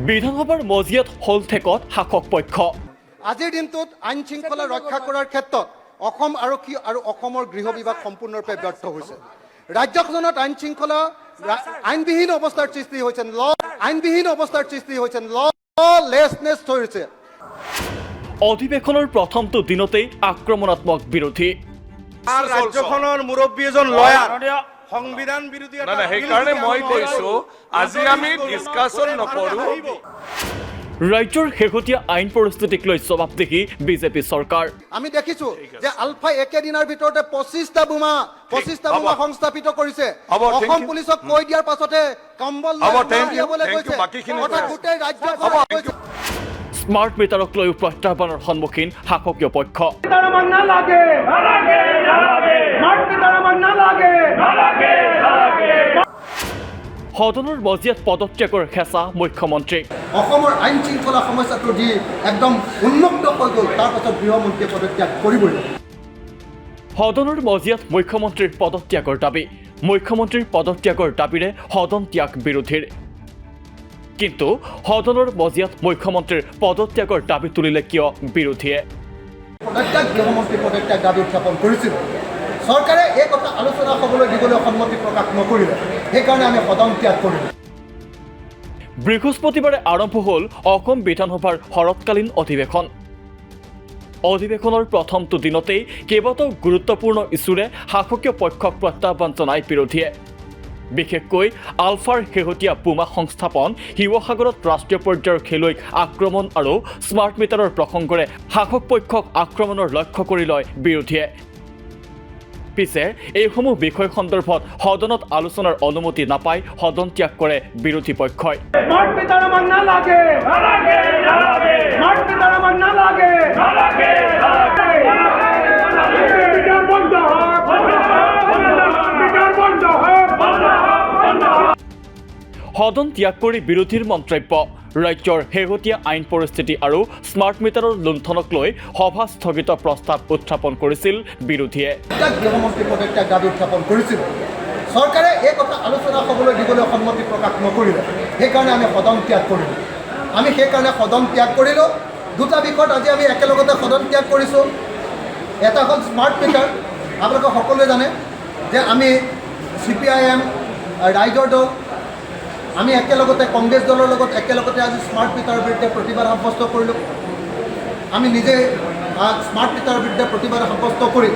বিধানসভাৰ মজিয়াত হল ঠেকত শাসক পক্ষ। আজিৰ দিনটোত আইন শৃংখলা ৰক্ষা কৰাৰ ক্ষেত্ৰত অসম আৰক্ষী আৰু অসমৰ গৃহ বিভাগ সম্পূৰ্ণৰূপে ব্যৰ্থ হৈছে। ৰাজ্যখনত আইন শৃংখলা আইনবিহীন অৱস্থাৰ সৃষ্টি হৈছে, আইনবিহীন অৱস্থাৰ সৃষ্টি হৈছে, ললেছনেছ হৈছে। অধিৱেশনৰ প্ৰথমটো দিনতেই আক্ৰমণাত্মক বিৰোধী। ৰাজ্যখনৰ মুৰব্বী এজন লয়াৰ সংবিধান বিৰোধী সেইকাৰণে মই কৈছো আজি আমি ডিছকাশ্যন নকৰো। ৰাজ্যৰ শেহতীয়া আইন পৰিস্থিতিক লৈ জবাবদিহি বিজেপি চৰকাৰ। আমি দেখিছো যে আলফাই একেদিনৰ ভিতৰতে 25টা বোমা সংস্থাপিত কৰিছে। অসম পুলিচক কৈ দিয়াৰ পাছতে কম্বল দিবলৈ গৈছে। গোটেই ৰাজ্যখন স্মাৰ্ট মিটাৰক লৈও প্ৰত্যাহ্বানৰ সন্মুখীন শাসকীয় পক্ষ। সদনৰ মজিয়াত পদত্যাগৰ হেঁচা মুখ্যমন্ত্ৰী। অসমৰ আইন শৃংখলা সমস্যাটো যি একদম উন্মুক্ত হৈ গ'ল, তাৰ পাছত গৃহমন্ত্ৰীয়ে পদত্যাগ কৰিবই। সদনৰ মজিয়াত মুখ্যমন্ত্ৰীৰ পদত্যাগৰ দাবী। মুখ্যমন্ত্ৰীৰ পদত্যাগৰ দাবীৰে সদন ত্যাগ বিৰোধীৰ। কিন্তু সদনৰ মজিয়াত মুখ্যমন্ত্ৰীৰ পদত্যাগৰ দাবী তুলিলে কিয় বিৰোধীয়ে? পদত্যাগ গৃহমন্ত্ৰী পদত্যাগ দাবী উত্থাপন কৰিছিল। চৰকাৰে এই কথা আলোচনা হ'বলৈ দিবলৈ সন্মতি প্ৰকাশ নকৰিলে, সেইকাৰণে আমি সদন ত্যাগ কৰিলোঁ। বৃহস্পতিবাৰে আৰম্ভ হ'ল অসম বিধানসভাৰ শৰৎকালীন অধিৱেশন। অধিৱেশনৰ প্ৰথমটো দিনতেই কেইবাটাও গুৰুত্বপূৰ্ণ ইছ্যুৰে শাসকীয় পক্ষক প্ৰত্যাহ্বান জনায় বিৰোধীয়ে। বিশেষকৈ আলফাৰ শেহতীয়া বোমা সংস্থাপন, শিৱসাগৰত ৰাষ্ট্ৰীয় পৰ্যায়ৰ খেলুৱৈক আক্ৰমণ আৰু স্মাৰ্ট মিটাৰৰ প্ৰসংগৰে শাসক পক্ষক আক্ৰমণৰ লক্ষ্য কৰি লয় বিৰোধীয়ে। পিছে এইসমূহ বিষয় সন্দৰ্ভত সদনত আলোচনাৰ অনুমতি নাপাই সদন ত্যাগ কৰে বিৰোধী পক্ষই। সদন ত্যাগ কৰি বিৰোধীৰ মন্তব্য, ৰাজ্যৰ শেহতীয়া আইন পৰিস্থিতি আৰু স্মাৰ্ট মিটাৰৰ লুণ্ঠনক লৈ সভা স্থগিত প্ৰস্তাৱ উত্থাপন কৰিছিল বিৰোধীয়ে। গৃহমন্ত্ৰী পদত্যাগ দাবী উত্থাপন কৰিছিল। চৰকাৰে এই কথা আলোচনা হ'বলৈ দিবলৈ সন্মতি প্ৰকাশ নকৰিলে, সেইকাৰণে আমি সদন ত্যাগ কৰিলোঁ। আমি সেইকাৰণে সদন ত্যাগ কৰিলোঁ। দুটা বিষয়ত আজি আমি একেলগতে সদন ত্যাগ কৰিছোঁ। এটা হ'ল স্মাৰ্ট মিটাৰ। আপোনালোকে সকলোৱে জানে যে আমি CPIM ৰাইজৰ দল, আমি একেলগতে কংগ্ৰেছ দলৰ লগত একেলগতে আজি স্মাৰ্ট মিটাৰৰ বিৰুদ্ধে প্ৰতিবাদ সাব্যস্ত কৰিলোঁ। আমি নিজে স্মাৰ্ট মিটাৰৰ বিৰুদ্ধে প্ৰতিবাদ সাব্যস্ত কৰি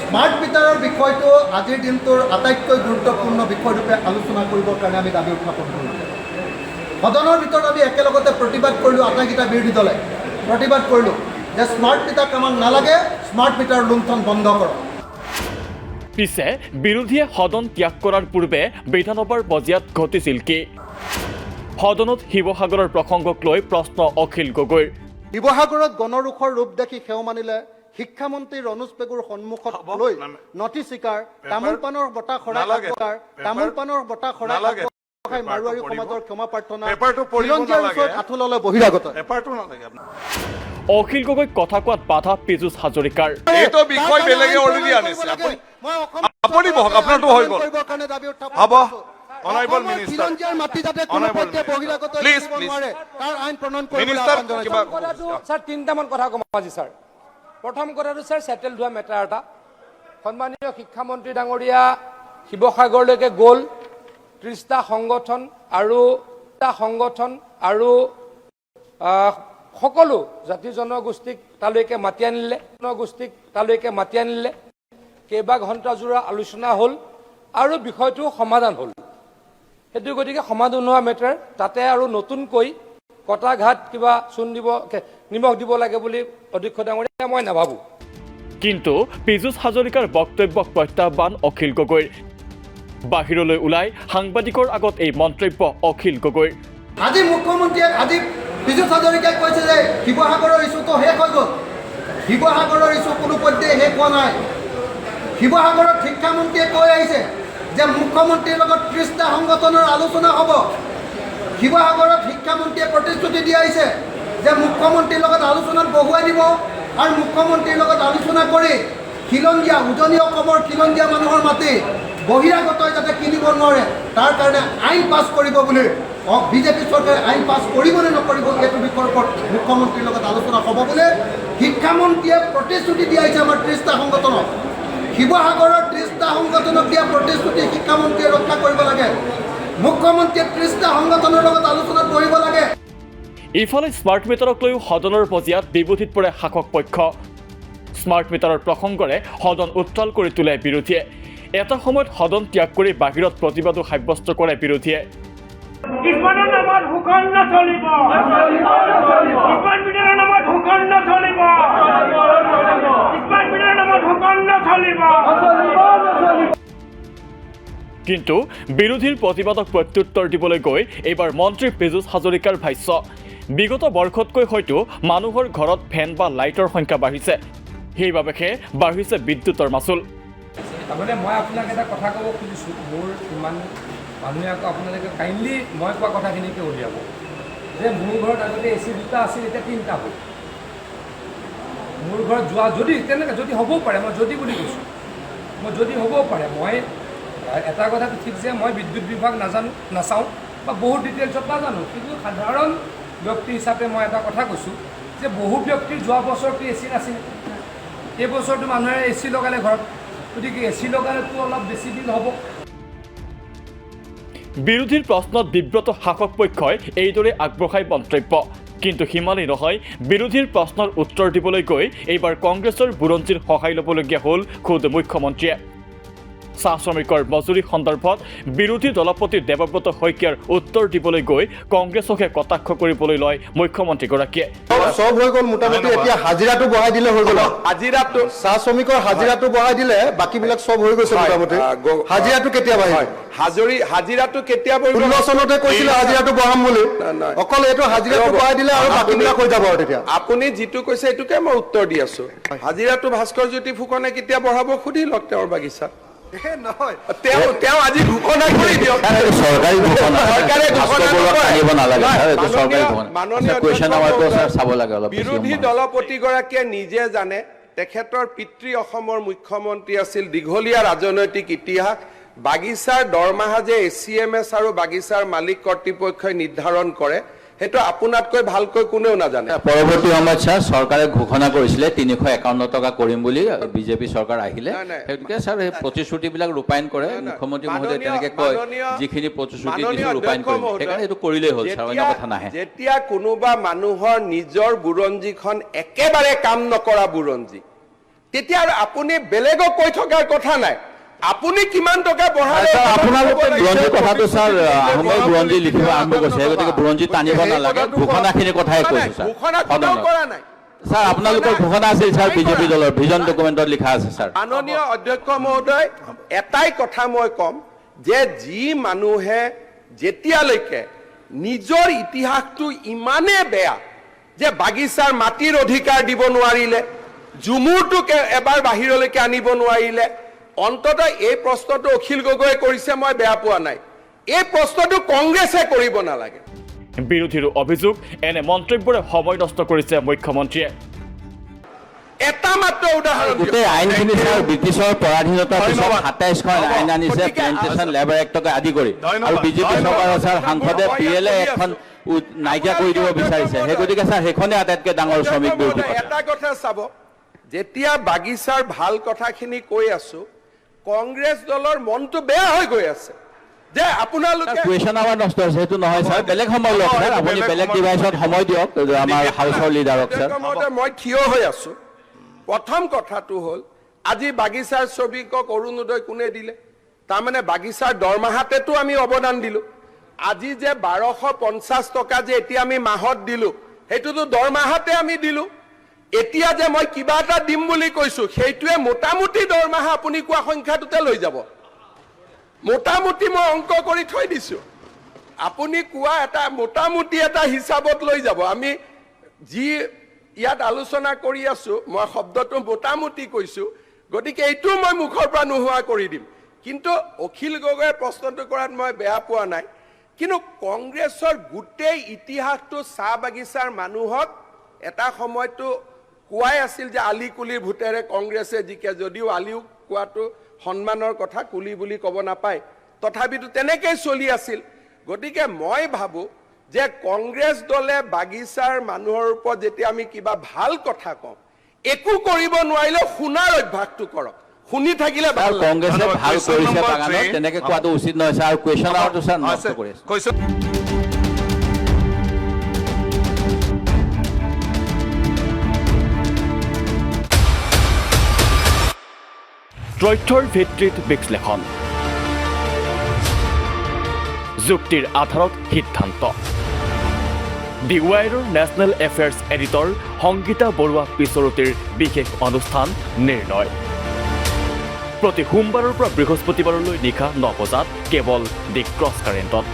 স্মাৰ্ট মিটাৰৰ বিষয়টো আজিৰ দিনটোৰ আটাইতকৈ গুৰুত্বপূৰ্ণ বিষয়ৰূপে আলোচনা কৰিবৰ কাৰণে আমি দাবী উত্থাপন কৰিলোঁ। সদনৰ ভিতৰত আমি একেলগতে প্ৰতিবাদ কৰিলোঁ। আটাইকেইটা বিৰোধী দলে প্ৰতিবাদ কৰিলোঁ যে স্মাৰ্ট মিটাৰ আমাক নালাগে, স্মাৰ্ট মিটাৰ লুণ্ঠন বন্ধ কৰক। পিছে বিৰোধীয়ে সদন ত্যাগ কৰাৰ পূৰ্বে বিধানসভাৰ মজিয়াত ঘটিছিল কি? সদনত শিৱসাগৰৰ প্ৰসংগক লৈ প্ৰশ্ন অখিল গগৈৰ। শিৱসাগৰত গণৰোষৰ ৰূপ দেখি সেও মানিলে শিক্ষামন্ত্ৰী ৰনোজ পেগুৰ সন্মুখত লৈ নথি স্বীকাৰ, তামোল পাণৰ বঁটা খৰাই মাৰোৱাৰী সমাজৰ ক্ষমা প্ৰাৰ্থনা, আঠুললৈ বহিৰাগত। অখিল গগৈক কথা কোৱাত বাধা পীযুষ হাজৰিকাৰ। এইটো বিষয় বেলেগে অলৰেডি আনিছে, আপুনি বহক, আপোনাৰটো হৈ গ'ল। হ'ব অনাৰেবল মিনিষ্টাৰ, প্লিজ মিনিষ্টাৰ কিবা স্যাৰ তিনিটামান কথা কম আজি স্যাৰ। প্ৰথম কথাটো স্যাৰ চেটেল হোৱা মেটাৰ এটা। সন্মানীয় শিক্ষামন্ত্ৰী ডাঙৰীয়া শিৱসাগৰলৈকে গ'ল। 30টা সংগঠন আৰু সকলো জাতি জনগোষ্ঠীক তালৈকে মাতি আনিলে। কেইবা ঘণ্টাজোৰা আলোচনা হ'ল আৰু বিষয়টো সমাধান হ'ল। সেইটো গতিকে সমাধান হোৱা মেটাৰ, তাতে আৰু নতুনকৈ কটা ঘাট কিবা নিমখ দিব লাগে বুলি অধ্যক্ষ ডাঙৰীয়া মই নাভাবোঁ। কিন্তু পীযুষ হাজৰিকাৰ বক্তব্যক প্ৰত্যাহ্বান অখিল গগৈৰ। বাহিৰলৈ ওলাই সাংবাদিকৰ আগত এই মন্তব্য অখিল গগৈৰ। আজি মুখ্যমন্ত্ৰীয়ে পীযুষ হাজৰিকাই কৈছে যে শিৱসাগৰৰ ইছ্যুটো শেষ হৈ গ'ল। শিৱসাগৰৰ ইছ্যু কোনোপধ্যেই শেষ হোৱা নাই। শিৱসাগৰত শিক্ষামন্ত্ৰীয়ে কৈ আহিছে যে মুখ্যমন্ত্ৰীৰ লগত 30টা সংগঠনৰ আলোচনা হ'ব। শিৱসাগৰত শিক্ষামন্ত্ৰীয়ে প্ৰতিশ্ৰুতি দি আহিছে যে মুখ্যমন্ত্ৰীৰ লগত আলোচনাত বহুৱাই দিব আৰু মুখ্যমন্ত্ৰীৰ লগত আলোচনা কৰি খিলঞ্জীয়া উজনি অসমৰ খিলঞ্জীয়া মানুহৰ মাটি বহিৰাগতই যাতে কিনিব নোৱাৰে তাৰ কাৰণে আইন পাছ কৰিব বুলি বিজেপি চৰকাৰে আইন পাছ কৰিব নে নকৰিব এইটো বিষয়ৰ ওপৰত মুখ্যমন্ত্ৰীৰ লগত আলোচনা হ'ব বোলে শিক্ষামন্ত্ৰীয়ে প্ৰতিশ্ৰুতি দিয়া হৈছে আমাৰ 30টা সংগঠনক শিৱসাগৰৰ 30টা সংগঠনক দিয়া প্ৰতিশ্ৰুতি শিক্ষামন্ত্ৰীয়ে ৰক্ষা কৰিব লাগে মুখ্যমন্ত্ৰীয়ে 30টা সংগঠনৰ লগত আলোচনাত বহিব লাগে ইফালে স্মাৰ্ট মিটাৰক লৈও সদনৰ পজিয়াত বিৰোধীত পৰে শাসক পক্ষ স্মাৰ্ট মিটাৰৰ প্ৰসংগৰে সদন উত্তাল কৰি তোলে বিৰোধীয়ে এটা সময়ত সদন ত্যাগ কৰি বাহিৰত প্ৰতিবাদো সাব্যস্ত কৰে বিৰোধীয়ে ইছমানৰ নামত হুকন নচলিব ইছমান মিটাৰৰ নামত হুকন নচলিব ইছমান মিটাৰৰ নামত হুকন নচলিব কিন্তু বিৰোধীৰ প্ৰতিবাদক প্ৰত্যুত্তৰ দিবলৈ গৈ এইবাৰ মন্ত্ৰী পীযুষ হাজৰিকাৰ ভাষ্য বিগত বৰ্ষতকৈ হয়তো মানুহৰ ঘৰত ফেন বা লাইটৰ সংখ্যা বাঢ়িছে সেইবাবেহে বাঢ়িছে বিদ্যুতৰ মাচুল তাৰমানে মই আপোনাক এটা কথা ক'ব খুজিছোঁ মোৰ ইমান মানুহে আকৌ আপোনালোকে কাইণ্ডলি মই কোৱা কথাখিনিকে উলিয়াব যে মোৰ ঘৰত আগতে AC 2টা আছিল এতিয়া 3টা হ'ল মোৰ ঘৰত যোৱা যদি তেনেকৈ যদি হ'বও পাৰে মই যদি বুলি কৈছোঁ মই যদি হ'বও পাৰে মই এটা কথাটো ঠিক যে মই বিদ্যুৎ বিভাগ নাচাওঁ বা বহুত ডিটেইলছত নাজানো কিন্তু সাধাৰণ ব্যক্তি হিচাপে মই এটা কথা কৈছোঁ যে বহু ব্যক্তিৰ যোৱা বছৰটো AC নাছিল এই বছৰটো মানুহে AC লগালে ঘৰত গতিকে AC লগালেতো অলপ বেছি দিন হ'ব বিৰোধীৰ প্ৰশ্নত বিব্ৰত শাসক পক্ষই এইদৰে আগবঢ়াই মন্তব্য কিন্তু সিমানেই নহয় বিৰোধীৰ প্ৰশ্নৰ উত্তৰ দিবলৈ গৈ এইবাৰ কংগ্ৰেছৰ বুৰঞ্জীৰ সহায় ল'বলগীয়া হ'ল খুদ মুখ্যমন্ত্ৰীয়ে চাহ শ্ৰমিকৰ মজুৰি সন্দৰ্ভত বিৰোধী দলপতি দেৱব্ৰত শইকীয়াৰ উত্তৰ দিবলৈ গৈ কংগ্ৰেছকে কটাক্ষ কৰিবলৈ লয় মুখ্যমন্ত্ৰীগৰাকীয়ে সব হৈ গ'ল মোটামুটি এতিয়া হাজিৰাটো বঢ়াই দিলে হৈ গ'ল হাজিৰাটো চাহ শ্ৰমিকৰ হাজিৰাটো বঢ়াই দিলে বাকীবিলাক সব হৈ গৈছে মোটামুটি হাজিৰাটো কেতিয়া বাঢ়িব হাজিৰাটো কেতিয়া পৰিব 16 চনতে কৈছিলে হাজিৰাটো বঢ়াম বুলি অকল এইটো হাজিৰাটো বঢ়াই দিলে আৰু বাকীবিলাক হৈ যাব আৰু তেতিয়া আপুনি যিটো কৈছে এইটোকে মই উত্তৰ দি আছো হাজিৰাটো ভাস্কৰ জ্যোতি ফুকনে কেতিয়া বঢ়াব সুধি লওক তেওঁৰ বাগিচাত নহয় তেওঁ আজি ঘোষণা কৰি দিয়ক চৰকাৰী ঘোষণা চৰকাৰে ঘোষণা আনিব নালাগে এইটো চৰকাৰী মাননীয় ঘোষণা কুৱেশ্যন আৱাৰটো স্যাৰ চাব লাগে অলপ বিৰোধী দলপতিগৰাকীয়ে নিজে জানে তেখেতৰ পিতৃ অসমৰ মুখ্যমন্ত্ৰী আছিল দীঘলীয়া ৰাজনৈতিক ইতিহাস বাগিচাৰ দৰমহা যে ACMS আৰু বাগিচাৰ মালিক কৰ্তৃপক্ষই নিৰ্ধাৰণ কৰে সেইটো আপোনাতকৈ ভালকৈ কোনেও নাজানে পৰৱৰ্তী সময়ত স্যাৰ চৰকাৰে ঘোষণা কৰিছিলে 351 টকা কৰিম বুলি বিজেপি চৰকাৰ আহিলে সেইটোকে স্যাৰ এই প্ৰতিশ্ৰুতিবিলাক ৰূপায়ণ কৰে মুখ্যমন্ত্ৰী মহোদয়ে তেনেকৈ কয় যিখিনি প্ৰতিশ্ৰুতি দিছে ৰূপায়ণ কৰিম সেইকাৰণে এইটো কৰিলেই হ'ল স্যাৰ অন্য কথা নাহে যেতিয়া কোনোবা মানুহৰ নিজৰ বুৰঞ্জীখন একেবাৰে কাম নকৰা বুৰঞ্জী তেতিয়া আপুনি বেলেগক কৈ থকাৰ কথা নাই আপুনি কিমান টকা বঢ়ালে আপোনালোকে বুৰঞ্জী কথাটো স্যাৰ আহোমৰ বুৰঞ্জী লিখিব আৰম্ভ কৰিছে গতিকে বুৰঞ্জী টানিব নালাগে ঘোষণাখিনিৰ কথাই কৈছোঁ স্যাৰ ঘোষণা কোনেও কৰা নাই স্যাৰ আপোনালোকৰ ঘোষণা আছিল স্যাৰ বিজেপি দলৰ ভিজন ডকুমেণ্টত লিখা আছে স্যাৰ মাননীয় অধ্যক্ষ মহোদয় এটাই কথা মই ক'ম যে যি মানুহে যেতিয়ালৈকে নিজৰ ইতিহাসটো ইমানে বেয়া যে বাগিচাৰ মাটিৰ অধিকাৰ দিব নোৱাৰিলে জুমুৰটোকে এবাৰ বাহিৰলৈকে আনিব নোৱাৰিলে অন্তত এই প্ৰশ্নটো অখিল গগৈয়ে কৰিছে মই বেয়া পোৱা নাই এই প্ৰশ্নটো কংগ্ৰেছে কৰিব নালাগে বিৰোধীৰ অভিযোগ এনে মন্তব্যৰে সময় নষ্ট কৰিছে মুখ্যমন্ত্ৰীয়ে এটা মাত্ৰ উদাহৰণ গোটেই আইনখিনি স্যাৰ ব্ৰিটিছৰ পৰাধীনতাৰ পিছত 27খন আইন আনিছে প্লেণ্টেশ্যন লেবাৰ এক্টকে আদি কৰি আৰু বিজেপি চৰকাৰৰ স্যাৰ সাংসদে PLA এখন নাইকিয়া কৰি দিব বিচাৰিছে সেই গতিকে স্যাৰ সেইখনে আটাইতকৈ ডাঙৰ শ্ৰমিক বিৰোধী এটা কথা চাব যেতিয়া বাগিচাৰ ভাল কথাখিনি কৈ আছো কংগ্ৰেছ দলৰ মনটো বেয়া হৈ গৈ আছে যে আপোনালোকে কুৱেশ্যন আৱাৰ নষ্ট হৈছে সেইটো নহয় স্যাৰ বেলেগ সময় লওক স্যাৰ আপুনি বেলেগ ডিভাইচত সময় দিয়ক আমাৰ হাউচৰ লিডাৰক স্যাৰ মই থিয় হৈ আছো প্ৰথম কথাটো হ'ল আজি বাগিচাৰ শ্ৰমিকক অৰুণোদয় কোনে দিলে তাৰমানে বাগিচাৰ দৰমহাতেতো আমি অৱদান দিলো আজি যে 1250 টকা যে এতিয়া আমি মাহত দিলো সেইটোতো দৰমহাতে আমি দিলো এতিয়া যে মই কিবা এটা দিম বুলি কৈছো সেইটোৱে মোটামুটি দৰমহা আপুনি কোৱা সংখ্যাটোতে লৈ যাব মোটামুটি মই অংক কৰি থৈ দিছো আপুনি কোৱা এটা মোটামুটি এটা হিচাপত লৈ যাব আমি যি ইয়াত আলোচনা কৰি আছো মই শব্দটো মোটামুটি কৈছো গতিকে এইটো মই মুখৰ পৰা নোহোৱা কৰি দিম কিন্তু অখিল গগৈয়ে প্ৰশ্নটো কৰাত মই বেয়া পোৱা নাই কিন্তু কংগ্ৰেছৰ গোটেই ইতিহাসটো চাহ বাগিচাৰ মানুহক এটা সময়তো কোৱাই আছিল যে আলি কুলিৰ ভোটেৰে কংগ্ৰেছে জিকে যদিও আলিও কোৱাটো সন্মানৰ কথা কুলি বুলি ক'ব নাপায় তথাপিতো তেনেকৈ চলি আছিল গতিকে মই ভাবোঁ যে কংগ্ৰেছ দলে বাগিচাৰ মানুহৰ ওপৰত যেতিয়া আমি কিবা ভাল কথা কওঁ, একো কৰিব নোৱাৰিলেও শুনাৰ অভ্যাসটো কৰক, শুনি থাকিলে ভাল আৰু লাগে। কংগ্ৰেছে ধন্যবাদ। ভাল Question কৰিছে number বাগানত 3. তেনেকে কোৱাটো উচিত নহয় ছাৰ, আৰু কুৱেশ্যন আৱাৰটো ছাৰ নষ্ট কৰি আছে। কৈছো তথ্যৰ ভিত্তিত বিশ্লেষণ, যুক্তিৰ আধাৰত সিদ্ধান্ত। দি ৱাইৰৰ national affairs editor Sangeeta Barua পিছৰতিৰ বিশেষ অনুষ্ঠান নিৰ্ণয়, প্ৰতি সোমবাৰৰ পৰা বৃহস্পতিবাৰলৈ নিশা 9 বজাত কেৱল দি ক্ৰছ কাৰেণ্টত।